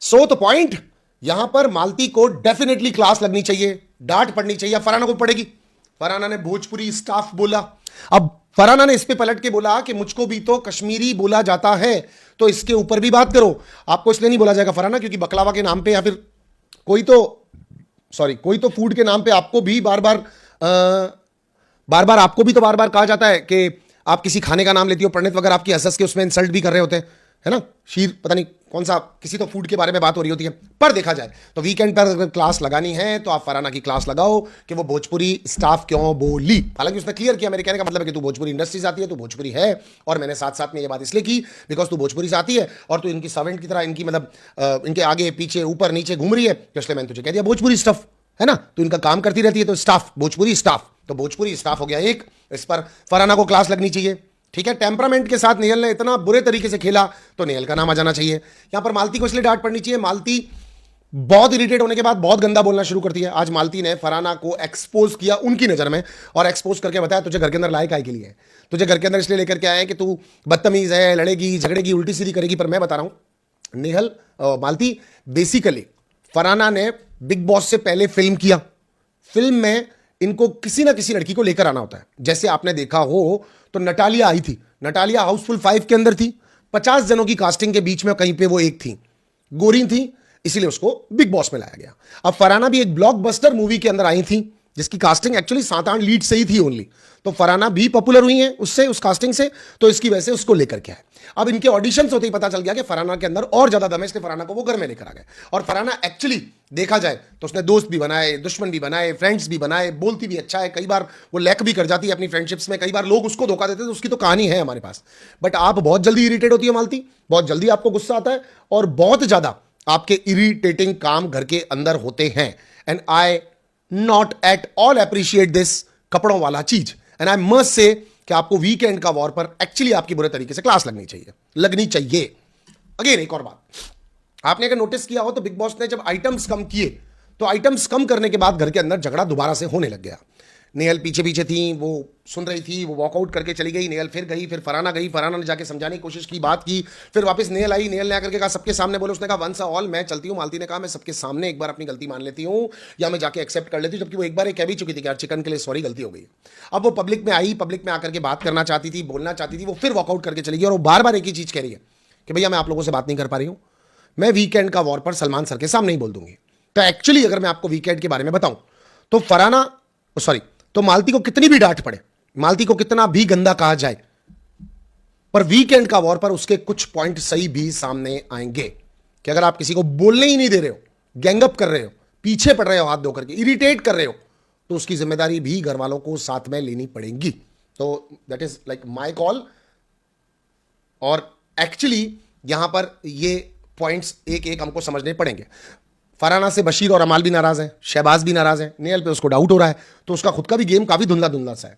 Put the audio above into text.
सो तो पॉइंट यहां पर मालती को डेफिनेटली क्लास लगनी चाहिए, डांट पड़नी चाहिए। फरहाना को पड़ेगी। फरहाना ने भोजपुरी स्टाफ बोला। अब फरहाना ने इस पे पलट के बोला कि मुझको भी तो कश्मीरी बोला जाता है, तो इसके ऊपर भी बात करो। आपको इसलिए नहीं बोला जाएगा फरहाना क्योंकि बकलावा के नाम पे या फिर कोई तो फूड के नाम पे आपको भी बार बार आपको भी तो बार बार कहा जाता है कि आप किसी खाने का नाम लेती हो, पंडित वगैरह आपकी हंस के उसमें इंसल्ट भी कर रहे होते हैं, है ना। शीर पता नहीं कौन सा किसी तो फूड के बारे में बात हो रही होती है। पर देखा जाए तो वीकेंड पर अगर क्लास लगानी है तो आप फरहाना की क्लास लगाओ कि वो भोजपुरी स्टाफ क्यों बोली। हालांकि उसने क्लियर किया, मेरे कहने का मतलब है कि तू भोजपुरी इंडस्ट्री से आती है, तू भोजपुरी है। और मैंने साथ साथ में ये बात इसलिए की बिकॉज तू भोजपुरी से आती है और तू इनकी सर्वेंट की तरह इनकी मतलब इनके आगे पीछे ऊपर नीचे घूम रही है, तो इसलिए मैंने तुझे कह दिया भोजपुरी स्टाफ, है ना। तो इनका काम करती रहती है, तो स्टाफ भोजपुरी स्टाफ, तो भोजपुरी स्टाफ हो गया एक। इस पर फरहाना को क्लास लगनी चाहिए, ठीक है। टेम्परामेंट के साथ नेहल ने इतना बुरे तरीके से खेला तो नेहल का नाम आ जाना चाहिए। यहां पर मालती को इसलिए डांट पड़नी चाहिए, मालती बहुत इरिटेट होने के बाद बहुत गंदा बोलना शुरू करती है। आज मालती ने फरहाना को एक्सपोज किया उनकी नजर में, और एक्सपोज करके बताया तुझे घर के अंदर लाए काय के लिए है, तुझे घर के अंदर इसलिए लेकर के आए कि तू बदतमीज है, लड़ेगी झगड़ेगी उल्टी सीधी करेगी। पर मैं बता रहा हूं नेहल मालती बेसिकली फरहाना ने बिग बॉस से पहले फिल्म किया। फिल्म में इनको किसी ना किसी लड़की को लेकर आना होता है। जैसे आपने देखा हो तो नटालिया आई थी, नटालिया हाउसफुल 5 के अंदर थी, 50 जनों की कास्टिंग के बीच में कहीं पे वो एक थी, गोरी थी, इसीलिए उसको बिग बॉस में लाया गया। अब फरहाना भी एक ब्लॉकबस्टर मूवी के अंदर आई थी जिसकी कास्टिंग एक्चुअली 7-8 लीड से ही थी ओनली, तो फरहाना भी पॉपुलर हुई है उससे, उस कास्टिंग से, तो इसकी वजह से उसको लेकर के आए। अब इनके ऑडिशन होते ही पता चल गया कि फरहाना के अंदर और ज्यादा दम है, इसलिए फरहाना को वो घर में लेकर आ गए। और फरहाना एक्चुअली देखा जाए तो उसने दोस्त भी बनाए, दुश्मन भी बनाए, फ्रेंड्स भी बनाए, बोलती भी अच्छा है, कई बार वो लैक भी कर जाती है अपनी फ्रेंडशिप्स में, कई बार लोग उसको धोखा देते हैं, तो उसकी तो कहानी है हमारे पास। बट आप बहुत जल्दी इरिटेट होती है मालती, बहुत जल्दी आपको गुस्सा आता है, और बहुत ज्यादा आपके इरिटेटिंग काम घर के अंदर होते हैं। And I not at all appreciate this कपड़ों वाला चीज। एंड आई मस्ट से कि आपको वीकेंड का वॉर पर एक्चुअली आपकी बुरे तरीके से क्लास लगनी चाहिए। अगेन एक और बात, आपने अगर नोटिस किया हो तो बिग बॉस ने जब आइटम्स कम किए तो आइटम्स कम करने के बाद घर के अंदर झगड़ा दोबारा से होने लग गया। नेहल पीछे पीछे थी, वो सुन रही थी, वो वॉकआउट करके चली गई, नेहल फिर गई, फिर फरहाना गई, फरहाना ने जाके समझाने की कोशिश की, बात की, फिर वापस नेहल आई, नेहल ने आकर के कहा सबके सामने बोलो, उसने कहा वंस ऑल मैं चलती हूँ। मालती ने कहा मैं सबके सामने एक बार अपनी गलती मान लेती हूँ या मैं जाके एक्सेप्ट कर लेती हूँ, जबकि वो एक बार कह भी चुकी थी कि यार चिकन के लिए सॉरी गलती हो गई। अब वो पब्लिक में आई, पब्लिक में आकर के बात करना चाहती थी, बोलना चाहती थी, वो फिर वॉकआउट करके चली गई, और वो बार बार एक ही चीज कह रही है कि भैया मैं आप लोगों से बात नहीं कर पा रही हूँ, मैं वीकेंड का वॉर पर सलमान सर के सामने ही बोल दूंगी। तो एक्चुअली अगर मैं आपको वीकेंड के बारे में बताऊं तो फरहाना तो मालती को कितनी भी डांट पड़े, मालती को कितना भी गंदा कहा जाए, पर वीकेंड का वॉर पर उसके कुछ पॉइंट सही भी सामने आएंगे कि अगर आप किसी को बोलने ही नहीं दे रहे हो, गैंगअप कर रहे हो, पीछे पड़ रहे हो हाथ धो करके, इरिटेट कर रहे हो, तो उसकी जिम्मेदारी भी घर वालों को साथ में लेनी पड़ेगी। तो that is like my call. और एक्चुअली यहां पर ये पॉइंट्स एक एक हमको समझने पड़ेंगे। फरहाना से बशीर और अमाल भी नाराज हैं, शहबाज भी नाराज हैं, नेहल पे उसको डाउट हो रहा है, तो उसका खुद का भी गेम काफी धुंधला धुंधला सा है।